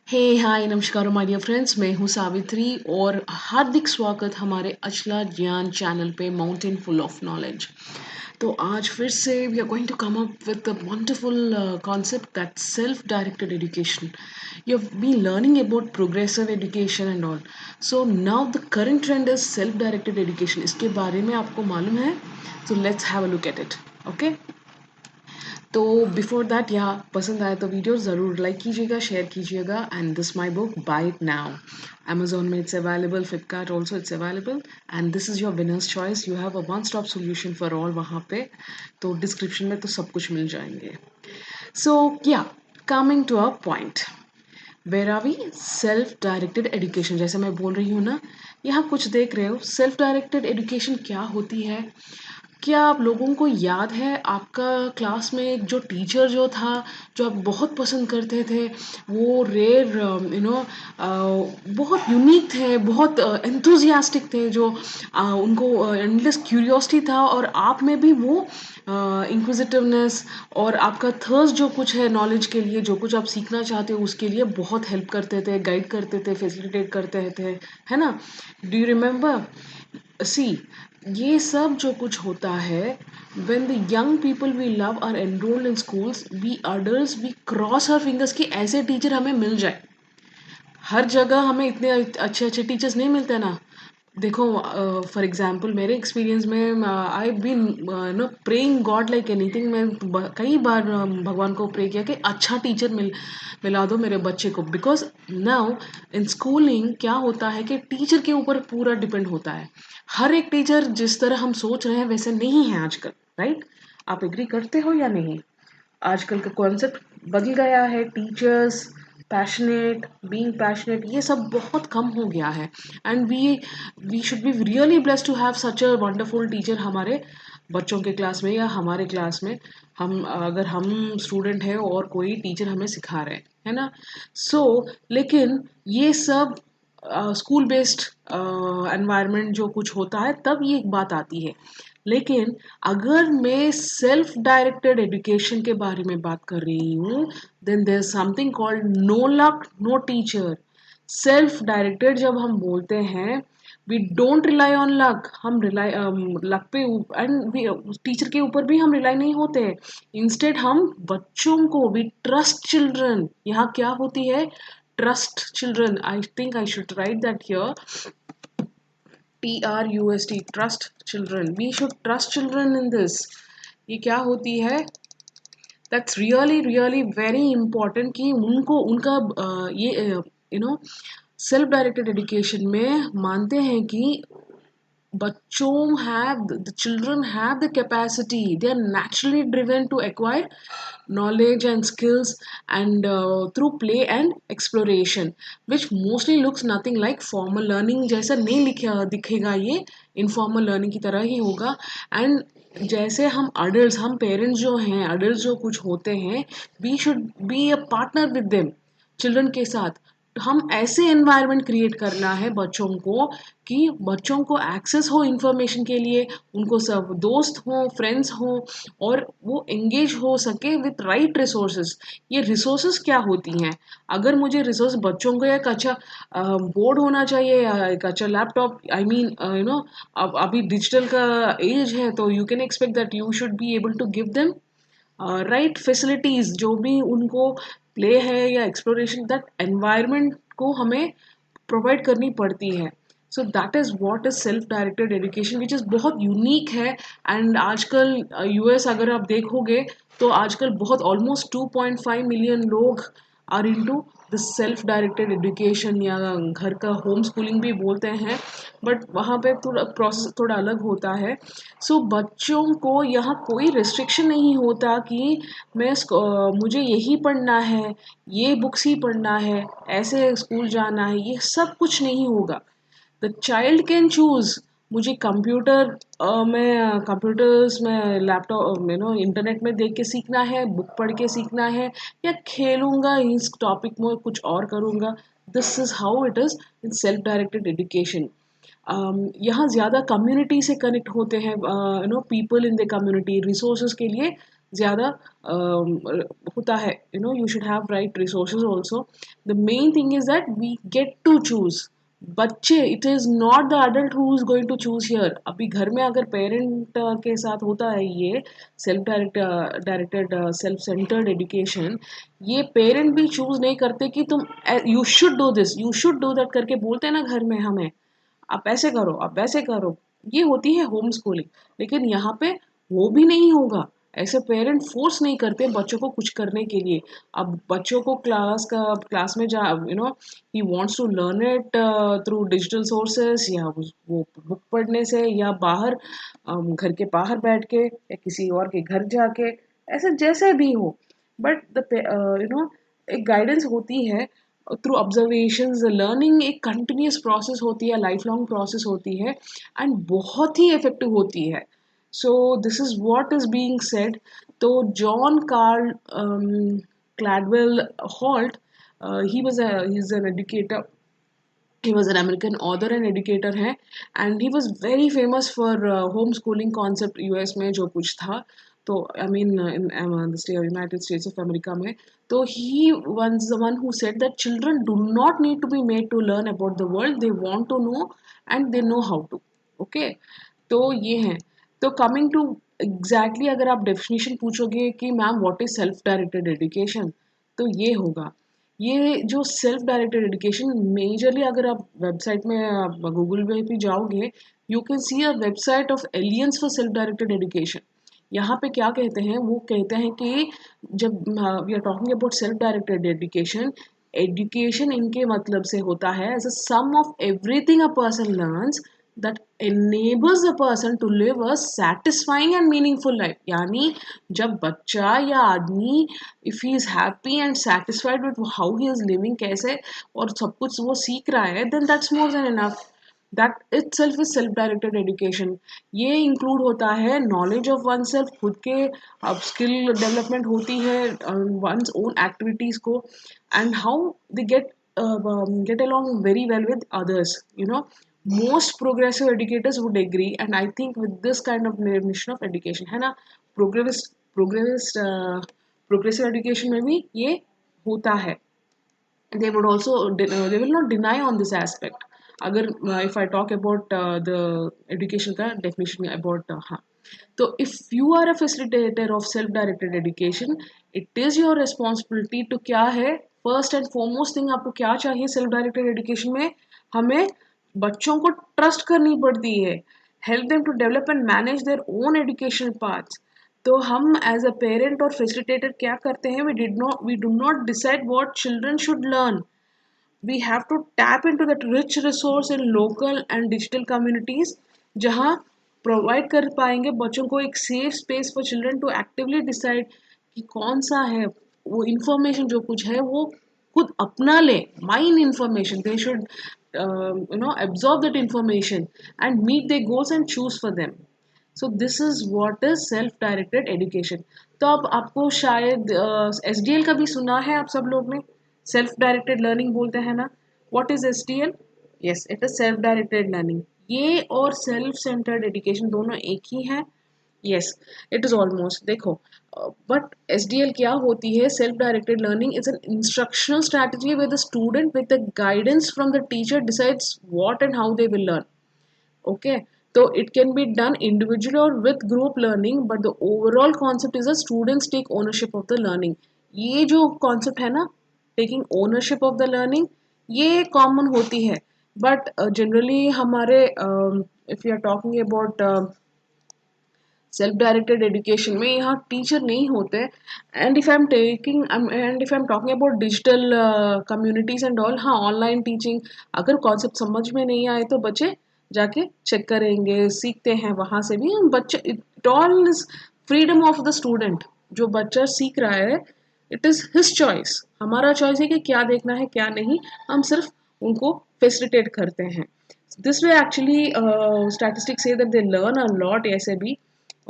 हे हाय नमस्कार my dear friends, मैं हूँ सावित्री और हार्दिक स्वागत हमारे अचला ज्ञान चैनल पे माउंटेन फुल ऑफ नॉलेज। तो आज फिर से we are going to come up with a wonderful concept that self directed education. You have been learning about progressive education and all, so now the current trend is self directed education. इसके बारे में आपको मालूम है? So let's have a look at it. Okay, तो before that, यहाँ पसंद आए तो वीडियो ज़रूर लाइक कीजिएगा, शेयर कीजिएगा। And this my book, buy it now. Amazon में it's available, Flipkart also it's available. And this is your winners choice. You have a one stop solution for all वहाँ पे। तो डिस्क्रिप्शन में तो सब कुछ मिल जाएंगे। So yeah, coming to a point, where are we? Self directed education, जैसे मैं बोल रही हूँ ना, यहाँ कुछ देख रहे हो। सेल्फ डायरेक्टेड एजुकेशन क्या होती है? क्या आप लोगों को याद है आपका क्लास में एक जो टीचर जो था, जो आप बहुत पसंद करते थे? वो रेयर बहुत यूनिक थे, बहुत एंथुजियास्टिक थे, जो उनको एंडलेस क्यूरियोसिटी था, और आप में भी वो इंक्विजिटिवनेस और आपका थर्स्ट जो कुछ है नॉलेज के लिए, जो कुछ आप सीखना चाहते हो उसके लिए बहुत हेल्प करते थे, गाइड करते थे, फैसिलिटेट करते थे, है ना? Do you remember? सी, ये सब जो कुछ होता है, when the young people we love are enrolled in schools, we adults we cross our fingers कि ऐसे टीचर हमें मिल जाए। हर जगह हमें इतने अच्छे अच्छे टीचर्स नहीं मिलते ना। देखो, फॉर एग्जांपल मेरे एक्सपीरियंस में I been no praying God like anything. मैं कई बार भगवान को प्रे किया कि अच्छा टीचर मिला दो मेरे बच्चे को। बिकॉज नाउ इन स्कूलिंग क्या होता है कि टीचर के ऊपर पूरा डिपेंड होता है। हर एक टीचर जिस तरह हम सोच रहे हैं वैसे नहीं है आजकल, राइट? आप एग्री करते हो या नहीं? आजकल का कॉन्सेप्ट बदल गया है। टीचर्स पैशनेट, बीइंग पैशनेट, ये सब बहुत कम हो गया है। And we should be really blessed to have such a wonderful teacher हमारे बच्चों के क्लास में या हमारे क्लास में। हम अगर हम स्टूडेंट हैं और कोई टीचर हमें सिखा रहे हैं, है ना? सो लेकिन ये सब स्कूल बेस्ड एनवायरनमेंट जो कुछ होता है तब ये एक बात आती है। लेकिन अगर मैं सेल्फ डायरेक्टेड एजुकेशन के बारे में बात कर रही हूँ, then there something called no luck no teacher. Self directed जब हम बोलते हैं, we don't rely on luck. हम रिलाई लक पे एंड टीचर के ऊपर भी हम रिलाई नहीं होते। इंस्टेड हम बच्चों को, वी ट्रस्ट चिल्ड्रन। यहाँ क्या होती है? Trust children. I think I should write that here, TRUST, trust children. We should trust children in this. ये क्या होती है? That's really really very important कि उनको उनका ये सेल्फ डायरेक्टेड एजुकेशन में मानते हैं कि बच्चों have the children have the capacity, they are naturally driven to acquire knowledge and skills, and through play and exploration, which mostly looks nothing like formal learning। जैसा नहीं लिखा दिखेगा, ये informal learning की तरह ही होगा। and जैसे हम adults, हम parents जो हैं, adults जो कुछ होते हैं, we should be a partner with them, children के साथ। हम ऐसे एनवायरनमेंट क्रिएट करना है बच्चों को कि बच्चों को एक्सेस हो इंफॉर्मेशन के लिए, उनको सब दोस्त हो, फ्रेंड्स हो, और वो एंगेज हो सके विथ राइट रिसोर्सेज। ये रिसोर्सेज क्या होती हैं? अगर मुझे रिसोर्स बच्चों को एक अच्छा बोर्ड होना चाहिए या एक अच्छा लैपटॉप, आई मीन अब अभी डिजिटल का एज है, तो you can expect that you should be able to give them right facilities, जो भी उनको प्ले है या एक्सप्लोरेशन, दैट एनवायरनमेंट को हमें प्रोवाइड करनी पड़ती है। So that is what is self directed education, which is बहुत यूनिक है। एंड आजकल US अगर आप देखोगे तो आजकल बहुत ऑलमोस्ट 2.5 मिलियन लोग are into the self directed education, या घर का होम स्कूलिंग भी बोलते हैं, बट वहाँ पे थोड़ा प्रोसेस थोड़ा अलग होता है। सो बच्चों को यहाँ कोई रिस्ट्रिक्शन नहीं होता कि मुझे यही पढ़ना है, ये बुक्स ही पढ़ना है, ऐसे स्कूल जाना है, ये सब कुछ नहीं होगा। द चाइल्ड कैन चूज, मुझे कंप्यूटर्स में, लैपटॉप में, इंटरनेट में देख के सीखना है, बुक पढ़ के सीखना है, या खेलूंगा इस टॉपिक में कुछ और करूंगा। This is how it is in self directed education. यहाँ ज़्यादा कम्युनिटी से कनेक्ट होते हैं, people in the community, resources के लिए ज़्यादा होता है, you should have right resources also. The main thing is that we get to choose. बच्चे, it is not the adult who is going to choose here. अभी घर में अगर पेरेंट के साथ होता है ये self directed self centered education, ये पेरेंट भी चूज नहीं करते कि तुम you should do this, you should do that करके बोलते हैं ना घर में हमें, आप ऐसे करो, आप वैसे करो। ये होती है होम स्कूलिंग। लेकिन यहाँ पे वो भी नहीं होगा। ऐसे पेरेंट फोर्स नहीं करते बच्चों को कुछ करने के लिए। अब बच्चों को क्लास में जा, he wants to learn it through digital sources, या वो बुक पढ़ने से, या बाहर घर के बाहर बैठ के, या किसी और के घर जाके, ऐसे जैसे भी हो। बट द एक गाइडेंस होती है थ्रू ऑब्जर्वेशंस। लर्निंग एक कंटिन्यूस प्रोसेस होती है, लाइफ लॉन्ग प्रोसेस होती है, एंड बहुत ही इफेक्टिव होती है। So this is what is being said. तो John Carl Caldwell Holt, he is an educator, he was an American author and educator है, and he was very famous for home schooling concept US में जो कुछ था। तो I mean in the state United States of America में, तो he was the one who said that children do not need to be made to learn about the world, they want to know and they know how to। okay, तो ये हैं। तो coming to exactly अगर आप definition पूछोगे कि ma'am what is self directed education, तो ये होगा। ये जो सेल्फ डायरेक्टेड एजुकेशन मेजरली, अगर आप वेबसाइट में गूगल में भी जाओगे, you can see a website of aliens for self directed education. यहाँ पे क्या कहते हैं, वो कहते हैं कि जब we are talking about self directed education, education इनके मतलब से होता है as a sum of everything a person learns that enables the person to live a satisfying and meaningful life। यानी जब बच्चा या आदमी, if he is happy and satisfied with how he is living, कैसे और सब कुछ वो सीख रहा है, then that's more than enough। that itself is self directed education। ये इंक्लूड होता है नॉलेज ऑफ वन सेल्फ, खुद के अब स्किल डेवलपमेंट होती है वंस ओन एक्टिविटीज को, and how they get along very well with others। most progressive educators would agree, and I think with this kind of definition of education है ना, progress progress progressive education में भी ये होता है। they would also they will not deny on this aspect। अगर if I talk about the education का definition about हाँ, तो if you are a facilitator of self directed education, it is your responsibility to क्या है, first and foremost thing आपको क्या चाहिए self directed education में, हमें बच्चों को ट्रस्ट करनी पड़ती है। Help them to develop and manage their own educational paths. तो हम एज अ पेरेंट और फैसिलिटेटर क्या करते हैं, we do not decide what children should learn. we have to tap into that rich resource in local and digital communities, जहाँ provide कर पाएंगे बच्चों को एक safe space for children to actively decide कि कौन सा है वो इंफॉर्मेशन जो कुछ है वो खुद अपना ले। Mind information, they should absorb that information and meet their goals and choose for them। So this is what is self directed education. तो अब आपको शायद एस डी एल का भी सुना है आप सब लोग ने, सेल्फ डायरेक्टेड लर्निंग बोलते हैं ना। What is S D L? Yes, it is self directed learning. ये और सेल्फ सेंटर्ड एजुकेशन दोनों एक ही है। यस, इट इज ऑलमोस्ट, देखो, बट एस डी एल क्या होती है, self directed learning is an instructional strategy with the student with the guidance from the teacher decides what and how they will learn. okay, so it can be done individually or with group learning, but the overall concept is a students take ownership of the learning। ये जो concept है ना, taking ownership of the learning, ये common होती है। but generally हमारे if you are talking about self directed education में यहाँ टीचर नहीं होते। And if I am taking and if I am talking about digital communities and all, हाँ, online teaching, अगर कॉन्सेप्ट समझ में नहीं आए तो बच्चे जाके चेक करेंगे, सीखते हैं वहाँ से भी। बच्चे, it all is freedom of the student. जो बच्चा सीख रहा है, इट इज़ हिज चॉइस। हमारा चॉइस है कि क्या देखना है क्या नहीं, हम सिर्फ उनको फैसिलिटेट करते हैं। This way actually statistics say that they learn a lot ऐसे भी।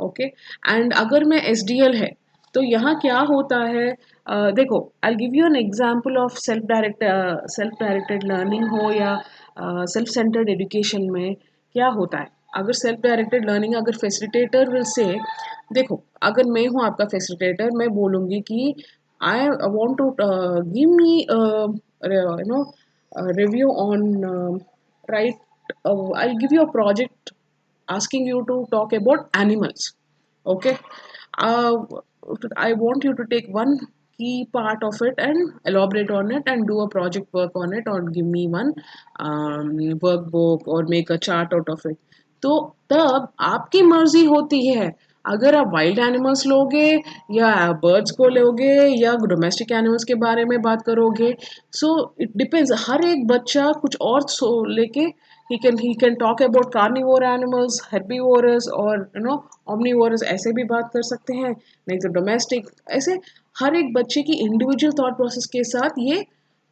ओके, एंड अगर मैं एस डी एल है तो यहाँ क्या होता है, देखो, आई give you an example of self directed learning हो या सेल्फ सेंटर्ड एजुकेशन में क्या होता है। अगर सेल्फ डायरेक्टेड लर्निंग, अगर फैसिलिटेटर विल से, देखो अगर मैं हूँ आपका फैसिलिटेटर, मैं बोलूँगी कि I want to give me no review on right, I give you a project asking you to talk about animals. Okay, uh, I want you to take one key part of it and elaborate on it and do a project work on it, or give me one workbook or make a chart out of it. तो तब आपकी मर्जी होती है, अगर आप wild animals लोगे या बर्ड्स को लोगे या डोमेस्टिक एनिमल्स के बारे में बात करोगे. सो इट डिपेंड्स, हर एक बच्चा कुछ और लेके he can talk about carnivore animals, herbivores और omnivorous, ऐसे भी बात कर सकते हैं, नहीं तो डोमेस्टिक. ऐसे हर एक बच्चे की इंडिविजुअल थॉट प्रोसेस के साथ ये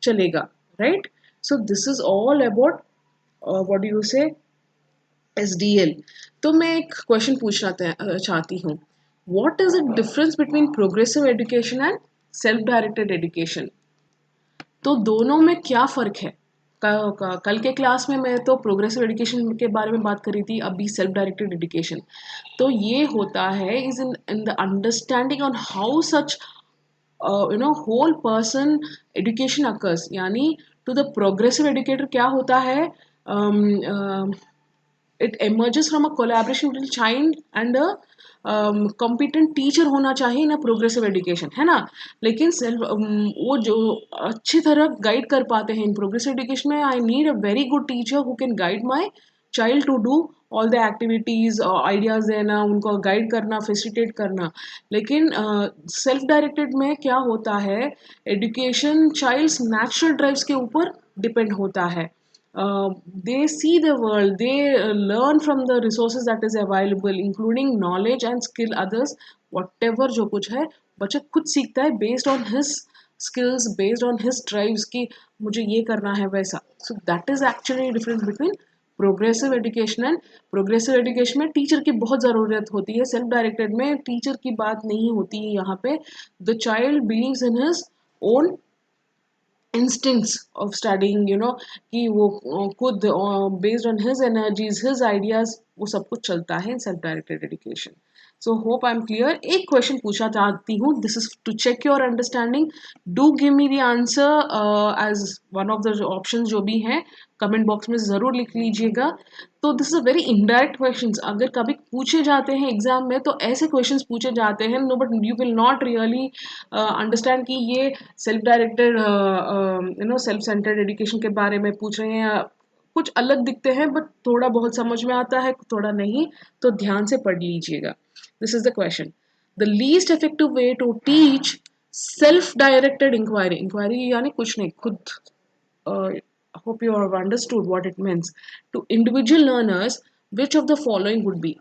चलेगा, right. So this is all about what do you से SDL. तो मैं एक क्वेश्चन पूछना चाहती हूँ. What is the difference between progressive education and self directed education? तो दोनों में क्या फ़र्क है? कल के क्लास में मैं तो प्रोग्रेसिव एजुकेशन के बारे में बात कर रही थी, अभी सेल्फ डायरेक्टेड एजुकेशन. तो ये होता है is in the understanding on how such whole person education occurs. यानी टू द प्रोग्रेसिव एजुकेटर क्या होता है, it emerges from a collaboration between child and a competent teacher होना चाहिए इन प्रोग्रेसिव एजुकेशन, है ना. लेकिन सेल्फ वो जो अच्छी तरह गाइड कर पाते हैं इन प्रोग्रेसिव एजुकेशन में, I need a very good teacher who can guide my child to do all the activities, ideas देना, उनको गाइड करना, फैसिलिटेट करना. लेकिन सेल्फ डायरेक्टेड में क्या होता है, एजुकेशन चाइल्ड्स नेचुरल ड्राइव्स के ऊपर डिपेंड होता है. They see the world, they learn from the resources that is available, including knowledge and skill others. Whatever जो कुछ है बच्चा खुद सीखता है based on his skills, based on his drives कि मुझे ये करना है वैसा. So that is actually difference between progressive education and progressive education में टीचर की बहुत ज़रूरत होती है, सेल्फ डायरेक्टेड में टीचर की बात नहीं होती है. यहाँ पे the child believes in his own instincts of studying, कि वो खुद based on his energies, his ideas, वो सब कुछ चलता है in self directed education. So hope I'm clear. एक क्वेश्चन पूछना चाहती हूँ, this is to check your understanding. Do give me the answer as one of the options जो भी हैं कमेंट बॉक्स में ज़रूर लिख लीजिएगा. तो this is a very indirect question. अगर कभी पूछे जाते हैं एग्जाम में तो ऐसे क्वेश्चंस पूछे जाते हैं, no but you will not really understand कि ये self directed self centered education के बारे में पूछ रहे हैं. कुछ अलग दिखते हैं बट थोड़ा बहुत समझ में आता है, थोड़ा नहीं, तो ध्यान से पढ़ लीजिएगा. This is the question. The least effective way to teach self directed inquiry. Inquiry यानी कुछ नहीं, खुद. Hope you have understood what it means. To individual learners, which of the following would be?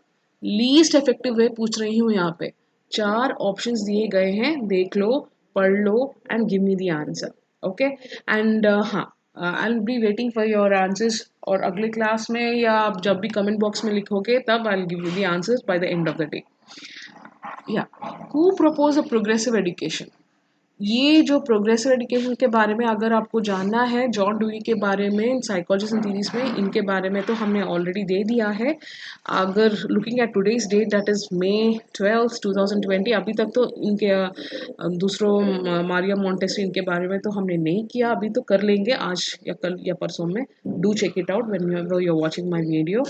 Least effective वे पूछ रही हूँ. यहाँ पे 4 options दिए गए हैं, देख लो, पढ़ लो and give me the answer. Okay, and हाँ, I will be waiting for your answers. और अगले क्लास में या आप जब भी कमेंट बॉक्स में लिखोगे तब I will give you the answers by the end of the day. या who propose a progressive education? ये जो प्रोग्रेसिव एजुकेशन के बारे में अगर आपको जानना है, जॉन डूई के बारे में, साइकोलॉजिस्ट एंड थीरीज में, इनके बारे में तो हमने ऑलरेडी दे दिया है. अगर looking at today's date, that is May 12, 2020, अभी तक तो इनके दूसरों मारिया मोंटेसरी इनके बारे में तो हमने नहीं किया. अभी तो कर लेंगे आज या कल या परसों में. Do check it out when you are watching my video.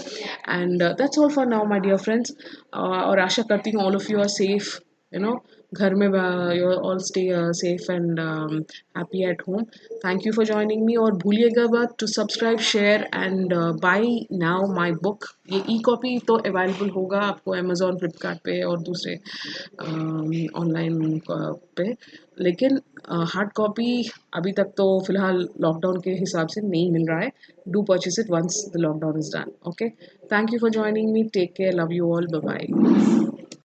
And that's all for now my dear friends. और आशा करती हूँ all of you are safe, घर में you all stay safe and happy at home. Thank you for joining me. और भूलिएगा बात to subscribe, share and bye now my book. ये ई कॉपी तो अवेलेबल होगा आपको अमेजोन, फ्लिपकार्ट पे और दूसरे ऑनलाइन पे, लेकिन हार्ड कॉपी अभी तक तो फिलहाल लॉकडाउन के हिसाब से नहीं मिल रहा है. Do purchase it once the lockdown is done. Okay, thank you for joining me. Take care, love you all, bye bye.